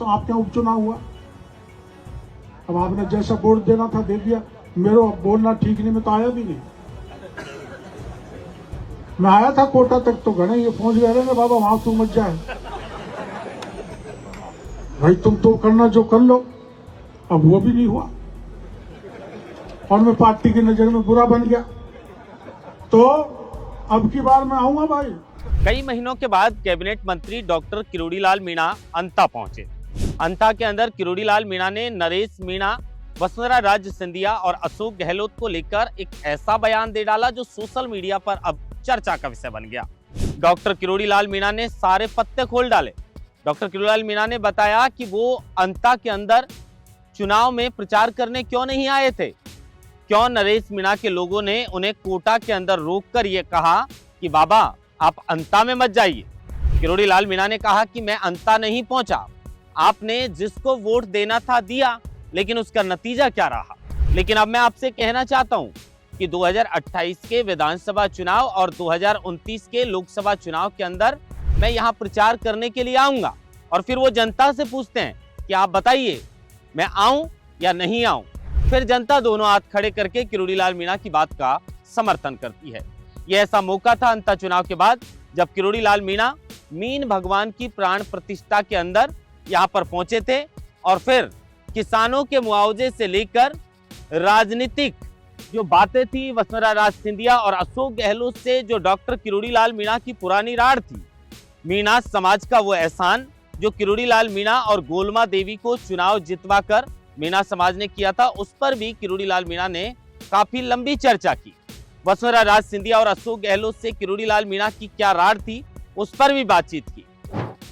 तो आपके यहाँ उपचुनाव हुआ, अब आपने जैसा वोट देना था दे दिया। मेरे बोलना ठीक नहीं, मैं तो आया भी नहीं। मैं आया था कोटा तक तो घने ये पहुंच गए ना बाबा वहां तू मत जाए भाई, तुम तो करना जो कर लो। अब वो भी नहीं हुआ और मैं पार्टी की नजर में बुरा बन गया। तो अब की बार मैं आऊंगा भाई। कई महीनों के बाद कैबिनेट मंत्री डॉक्टर किरोड़ीलाल मीणा अंता पहुंचे। अंता के अंदर किरोड़ीलाल मीणा ने नरेश मीणा, वसुंधरा राज सिंधिया और अशोक गहलोत को लेकर एक ऐसा बयान दे डाला जो सोशल मीडिया पर अब चर्चा का विषय बन गया। डॉक्टर किरोड़ीलाल मीणा ने सारे पत्ते खोल डाले। डॉक्टर किरोड़ीलाल मीणा ने बताया कि वो अंता के अंदर चुनाव में प्रचार करने क्यों नहीं आए थे, क्यों नरेश मीणा के लोगों ने उन्हें कोटा के अंदर रोककर ये कहा कि बाबा आप अंता में मत जाइए। किरोड़ीलाल मीणा ने कहा कि मैं अंता नहीं पहुंचा, आपने जिसको वोट देना था दिया, लेकिन उसका नतीजा क्या रहा। लेकिन अब मैं आपसे कहना चाहता हूं कि 2028 के विधानसभा चुनाव और 2029 के लोकसभा चुनाव के अंदर मैं यहां प्रचार करने के लिए आऊंगा और फिर वो जनता से पूछते हैं कि आप बताइए मैं आऊं या नहीं आऊं। फिर जनता दोनों हाथ खड़े करके किरोड़ीलाल मीणा की बात का समर्थन करती है। यह ऐसा मौका था अंता चुनाव के बाद जब किरोड़ीलाल मीणा मीन भगवान की प्राण प्रतिष्ठा के अंदर यहां पर पहुंचे थे और फिर किसानों के मुआवजे से लेकर राजनीतिक जो बातें थी वसुंधरा राज सिंधिया और अशोक गहलोत से जो डॉक्टर किरोड़ीलाल मीणा की पुरानी राड़ थी, मीणा समाज का वो एहसान जो किरोड़ीलाल मीणा और गोलमा देवी को चुनाव जितवाकर मीणा समाज ने किया था, उस पर भी किरोड़ीलाल मीणा ने काफी लंबी चर्चा की। वसुंधरा राज सिंधिया और अशोक गहलोत से किरोड़ीलाल मीणा की क्या राड़ थी उस पर भी बातचीत की।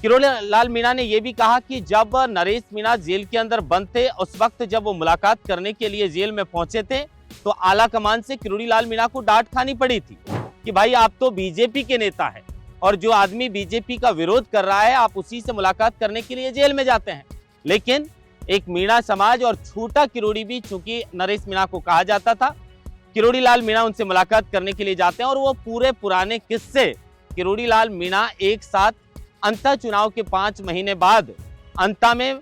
किरोड़ीलाल मीणा ने यह भी कहा कि जब नरेश मीणा जेल के अंदर बंद थे, उस वक्त जब वो मुलाकात करने के लिए जेल में पहुंचे थे तो आला कमान से किरोड़ीलाल मीणा को डांट खानी पड़ी थी कि भाई आप तो बीजेपी के नेता हैं और जो आदमी बीजेपी का विरोध कर रहा है आप उसी से मुलाकात करने के लिए जेल में जाते हैं। लेकिन एक मीणा समाज और छोटा किरोड़ी भी, चूंकि नरेश मीणा को कहा जाता था, किरोड़ीलाल मीणा उनसे मुलाकात करने के लिए जाते हैं और वो पूरे पुराने किस्से किरोड़ीलाल मीणा एक साथ अंता चुनाव के 5 महीने बाद अंता में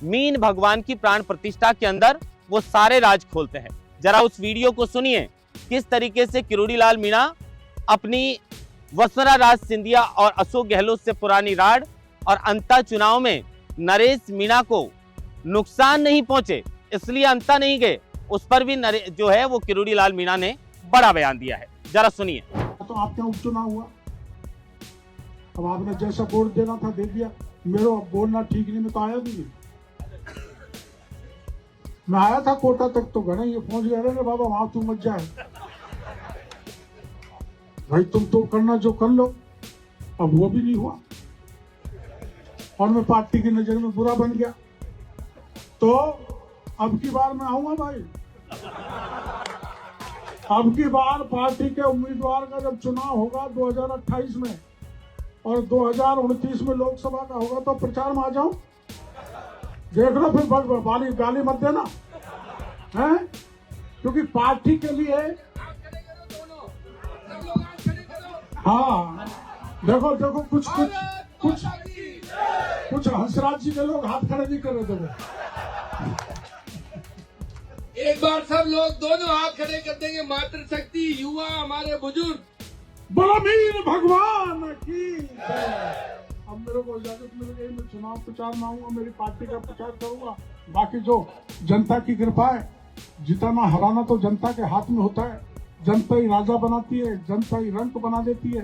मीन भगवान की प्राण प्रतिष्ठा के अंदर वो सारे राज खोलते हैं। जरा उस वीडियो को सुनिए, किस तरीके से किरोड़ीलाल मीणा अपनी वसुंधरा राज सिंधिया और अशोक गहलोत से पुरानी राड़ और अंता चुनाव में नरेश मीणा को नुकसान नहीं पहुंचे इसलिए अंता नहीं गए, उस पर भी जो है वो किरोड़ीलाल मीणा ने बड़ा बयान दिया है। जरा सुनिए। तो आपके यहाँ उपचुनाव हुआ, अब आपने जैसा वोट देना था दे दिया। मेरे बोलना ठीक नहीं, मैं तो आया भी नहीं। मैं आया था कोटा तक तो घने ये पहुंच गए ना बाबा वहां तू मत जाए भाई, तुम तो करना जो कर लो। अब वो भी नहीं हुआ और मैं पार्टी की नजर में बुरा बन गया। तो अब की बार मैं आऊंगा भाई। अब की बार पार्टी के उम्मीदवार का जब चुनाव होगा 2028 में और 2029 में लोकसभा का होगा तो प्रचार में आ जाऊं। देख लो फिर गाली मत देना है, क्योंकि पार्टी के लिए हाँ देखो देखो कुछ हंसराज जी के लोग हाथ खड़े नहीं कर रहे थे। एक बार सब लोग दोनों हाथ खड़े कर देंगे। मातृशक्ति, युवा, हमारे बुजुर्ग, बोलो मीर भगवान की। अब मेरे को इजाजत मिल गई, मैं चुनाव प्रचार में आऊंगा, मेरी पार्टी का प्रचार करूंगा। बाकी जो जनता की कृपा है, जिताना हराना तो जनता के हाथ में होता है। जनता ही राजा बनाती है, जनता ही रंक बना देती है।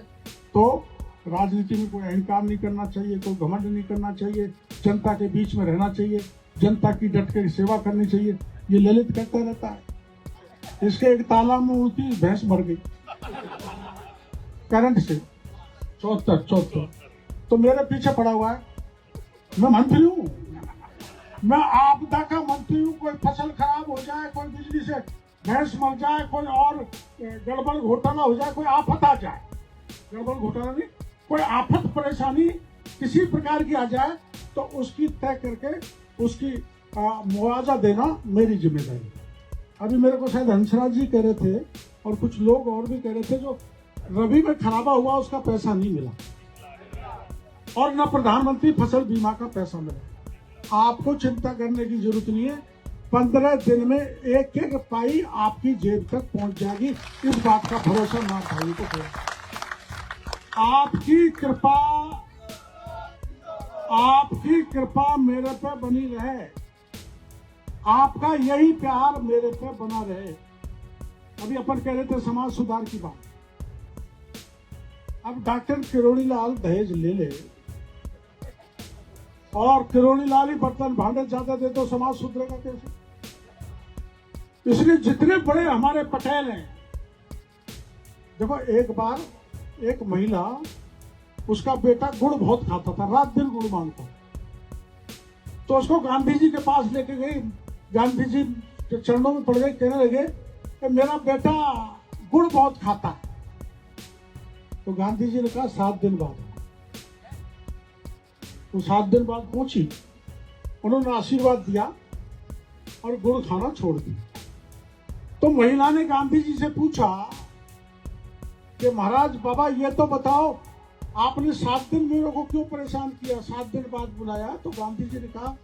तो राजनीति में कोई अहंकार नहीं करना चाहिए, कोई घमंड नहीं करना चाहिए, जनता के बीच में रहना चाहिए, जनता की डट कर सेवा करनी चाहिए। ये ललित करता रहता है। इसके एक तालाब में उल्टी भैंस मर गई करंट से, 74 तो मेरे पीछे पड़ा हुआ है। मैं मंत्री हूँ, मैं आपदा का मंत्री हूँ। कोई फसल खराब हो जाए, कोई बिजली से भैंस मर जाए, कोई और गड़बड़ घोटाला हो जाए, कोई आफत आ जाए, गड़बड़ घोटाला नहीं, कोई आफत परेशानी किसी प्रकार की आ जाए तो उसकी तय करके उसकी मुआवजा देना मेरी जिम्मेदारी। अभी मेरे को शायद हंसराज जी कह रहे थे और कुछ लोग और भी कह रहे थे जो रबी में खराबा हुआ उसका पैसा नहीं मिला और न प्रधानमंत्री फसल बीमा का पैसा मिला। आपको चिंता करने की जरूरत नहीं है। 15 दिन में एक एक पाई आपकी जेब तक पहुंच जाएगी। इस बात का भरोसा ना भाई को दो। आपकी कृपा मेरे पे बनी रहे, आपका यही प्यार मेरे पे बना रहे। अभी अपन कह रहे थे समाज सुधार की बात। अब डॉक्टर किरोड़ी लाल दहेज ले ले और किरोड़ी लाल ही बर्तन भांडे ज्यादा दे तो समाज सुधरेगा कैसे? इसलिए जितने बड़े हमारे पटेल हैं, देखो एक बार एक महिला, उसका बेटा गुड़ बहुत खाता था, रात दिन गुड़ मांगता, तो उसको गांधी जी के पास लेके गई। गांधी जी के चरणों में पड़ गए, कहने लगे कि मेरा बेटा गुड़ बहुत खाता है। तो गांधी जी ने कहा 7 दिन बाद। तो 7 दिन बाद पहुंची, उन्होंने आशीर्वाद दिया और गुड़ खाना छोड़ दिया। तो महिला ने गांधी जी से पूछा कि महाराज बाबा ये तो बताओ, आपने 7 दिन मेरे को क्यों परेशान किया, 7 दिन बाद बुलाया? तो गांधी जी ने कहा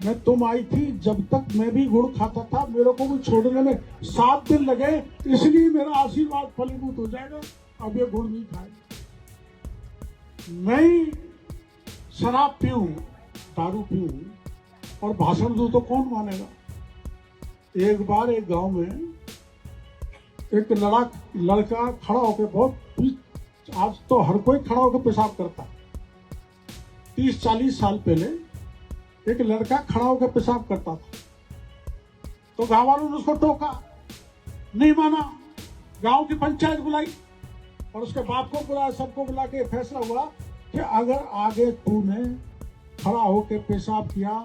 मैं तुम आई थी, जब तक मैं भी गुड़ खाता था, मेरे को भी छोड़ने में 7 दिन लगे, इसलिए मेरा आशीर्वाद फलीभूत हो जाएगा, अब ये गुड़ नहीं खाएगा। मैं शराब पीऊं, दारू पीऊं और भाषण दूं तो कौन मानेगा? एक बार एक गांव में एक लड़का खड़ा होकर, बहुत आज तो हर कोई खड़ा होकर पेशाब करता है, 30-40 साल पहले एक लड़का खड़ा होकर पेशाब करता था। तो गांव वालों ने उसको टोका, नहीं माना। गांव की पंचायत बुलाई और उसके बाप को बुलाया, सबको बुला के फैसला हुआ कि अगर आगे तूने खड़ा होकर पेशाब किया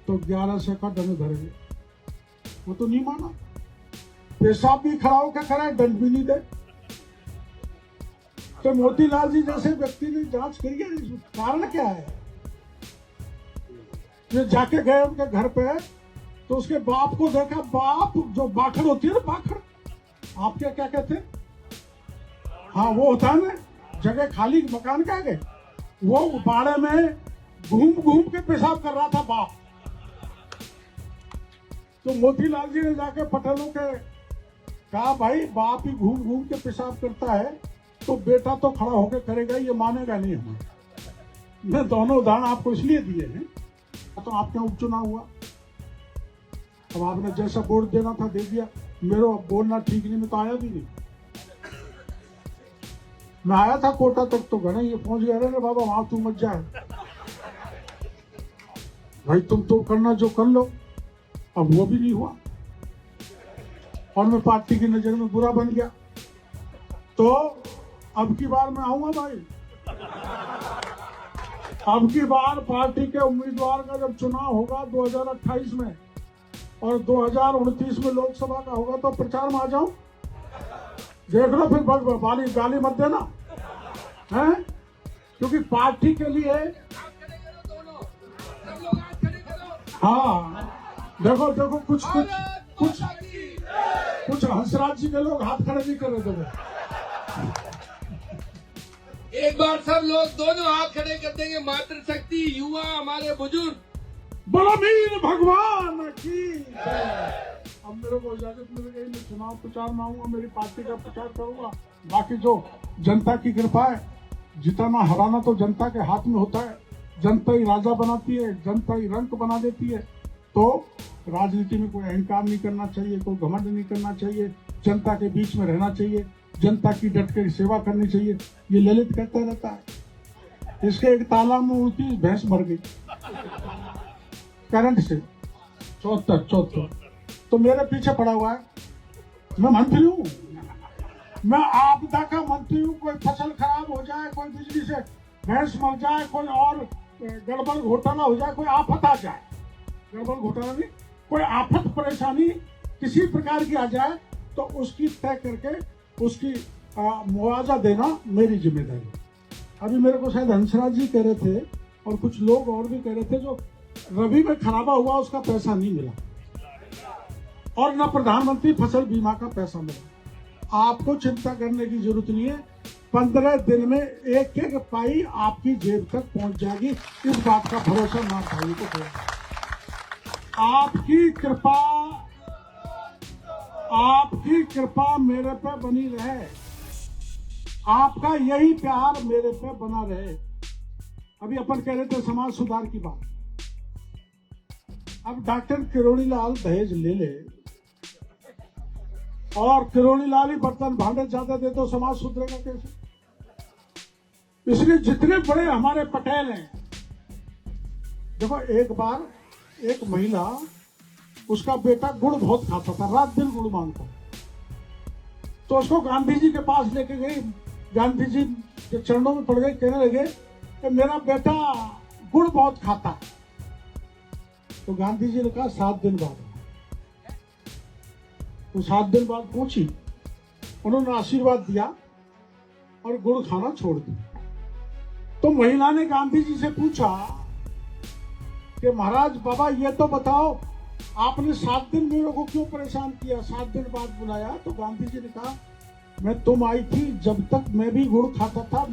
तो 1100 का दंड भरेंगे। वो तो नहीं माना, पेशाब भी खड़ा होकर कराए, दंड भी नहीं दे। तो मोतीलाल जी जैसे व्यक्ति ने जांच करी है, कारण क्या है? ये जाके गए उनके घर पे, तो उसके बाप को देखा, बाप जो बाखड़ होती है ना, बाखड़ आप क्या कहते हैं? हाँ वो होता है ना, जगह खाली मकान का है, वो बाड़े में घूम घूम के पेशाब कर रहा था बाप। तो मोतीलाल जी ने जाके पटेलों के कहा भाई बाप ही घूम घूम के पेशाब करता है तो बेटा तो खड़ा होकर करेगा, ये मानेगा नहीं हमें। मैं दोनों उदाहरण आपको इसलिए दिए हैं, तो आपके उपचुनाव हुआ, अब आपने जैसा वोट देना था दे दिया। मेरा बोलना ठीक नहीं, मैं तो आया भी नहीं। मैं आया था कोटा तक तो घने ये पहुंच गया, अरे बाबा वहां तू मत जाए भाई, तुम तो करना जो कर लो। अब वो भी नहीं हुआ और मैं पार्टी की नजर में बुरा बन गया। तो अब की बार मैं आऊंगा भाई, अब की बार पार्टी के उम्मीदवार का जब चुनाव होगा 2028 में और 2029 में लोकसभा का होगा तो प्रचार में आ जाऊं, देख लो फिर गाली मत देना है, क्योंकि पार्टी के लिए। हाँ देखो देखो कुछ हंसराज जी के लोग हाथ खड़े नहीं कर रहे थे। एक बार सब लोग दोनों हाथ खड़े कर देंगे। मातृशक्ति, युवा, हमारे बुजुर्ग, बलवीर भगवान की। अब मेरे को इजाजत मिल गई, मैं चुनाव प्रचार में आऊंगा, मेरी पार्टी का प्रचार करूंगा। बाकी जो जनता की कृपा है, जिताना हराना तो जनता के हाथ में होता है। जनता ही राजा बनाती है, जनता ही रंक बना देती है। तो राजनीति में कोई अहंकार नहीं करना चाहिए, कोई घमंड नहीं करना चाहिए, जनता के बीच में रहना चाहिए, जनता की डट कर सेवा करनी चाहिए। ये ललित कहता रहता है। इसके एक तालाब में उड़ती भैंस मर गई करंट से, 74। तो मेरे पीछे पड़ा हुआ है। मैं मंत्री हूँ, मैं आपदा का मंत्री हूँ। कोई फसल खराब हो जाए, कोई बिजली से भैंस मर जाए, कोई और गड़बड़ घोटाला हो जाए, कोई आफत आ जाए, गड़बड़ घोटाला नहीं, कोई आफत परेशानी किसी प्रकार की आ जाए तो उसकी तय करके उसकी मुआवजा देना मेरी जिम्मेदारी। अभी मेरे को शायद हंसराज जी कह रहे थे और कुछ लोग और भी कह रहे थे, जो रबी में खराबा हुआ उसका पैसा नहीं मिला और न प्रधानमंत्री फसल बीमा का पैसा मिला। आपको चिंता करने की जरूरत नहीं है। 15 दिन में एक एक पाई आपकी जेब तक पहुंच जाएगी। इस बात का भरोसा ना भाई को दो। आपकी कृपा मेरे पे बनी रहे, आपका यही प्यार मेरे पे बना रहे। अभी अपन कह रहे थे समाज सुधार की बात। अब डॉक्टर किरोड़ी लाल दहेज ले ले और किरोड़ी लाल ही बर्तन भांडे ज्यादा दे तो समाज सुधरेगा कैसे? इसलिए जितने बड़े हमारे पटेल हैं, देखो एक बार एक महिला, उसका बेटा गुड़ बहुत खाता था, रात दिन गुड़ मांगता, तो उसको गांधी जी के पास लेके गई। गांधी जी के चरणों में पड़ गए, कहने लगे कि मेरा बेटा गुड़ बहुत खाता है। तो गांधी जी ने कहा 7 दिन बाद। तो 7 दिन बाद पहुंची, उन्होंने आशीर्वाद दिया और गुड़ खाना छोड़ दिया। तो महिला ने गांधी जी से पूछा कि महाराज बाबा ये तो बताओ, आपने 7 दिन मेरे को क्यों परेशान किया, 7 दिन बाद बुलाया? तो गांधी जी ने कहा मैं तुम आई थी जब तक मैं भी गुड़ खाता था,